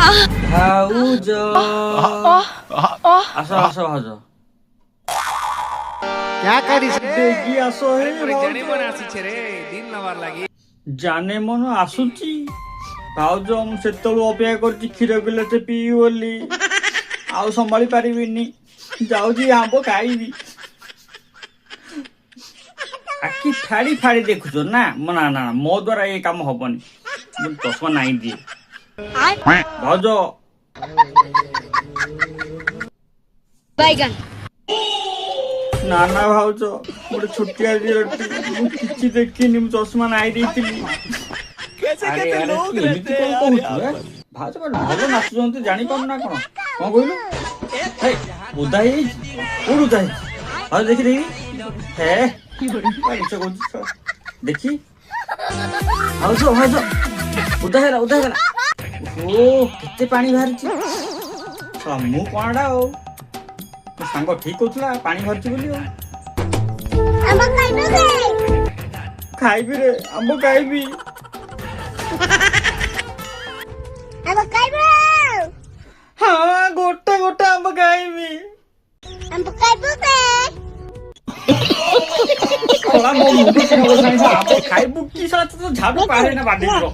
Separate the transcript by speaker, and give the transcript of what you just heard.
Speaker 1: ଭାଉଜ ଆସ ଆସ ଭାଉଜ ଦେଖି ଆସ ଜାନେ ମନ ଆସୁଛି ଭାଉଜ ମୁଁ ସେତେବେଳୁ ଅପେକ୍ଷା କରିଛି କ୍ଷୀର ଗିଲାସେ ପିଇବି ବୋଲି ଆଉ ସମ୍ଭାଳି ପାରିବିନି ଯାଉଛି ଆମ୍ବ ଖାଇବି ଆଖି ଫାଡ଼ି ଫାଡ଼ି ଦେଖୁଛ ନା ନା ନା ମୋ ଦ୍ୱାରା ଏ କାମ ହବନି ମୁଁ ଚଷମା ନାଇଁ ଦିଏ ଭାଉଜ ନା ନା ଭାଉଜ ଗୋଟେ ଛୋଟିଆ ଝିଅଟି ମୁଁ କିଛି ଦେଖିନି ମୁଁ ଚଷମା ନାଇଁ ଦେଇଥିଲି ଆରେ ଆରେ ତୁ ଏମିତି କଣ କହୁଛୁ ଭାଉଜ ଭଲ ନାଚୁଛନ୍ତି ଜାଣିପାରୁ ନା କଣ କଣ କହିଲୁ ଓଦା ହେଇଯାଇଛି କୋଉଠି ଓଦା ହେଇଛି ଭାଉଜ ଦେଖି ଦେଖି ଦେଖି ଭାଉଜ ଭାଉଜ ଓଦା ହେଇଗଲା ଓ କେତେ ପାଣି ବାହାରିଛି ମୁଁ କଣଟା ଆଉ ସାଙ୍ଗ ଠିକ କହୁଥିଲା ପାଣି ବାହାରୁଛି ବୋଲି ଖାଇବି ରେ ଆମ୍ବ ଖାଇବି ହଁ ଗୋଟେ ଗୋଟେ ଆମ୍ବ ଖାଇବି ମୋ ମୁଣ୍ଡ ଆମ୍ବ ଖାଇବୁ କି ଝାଡୁ ପାରେ ନା ବାଡେଇବ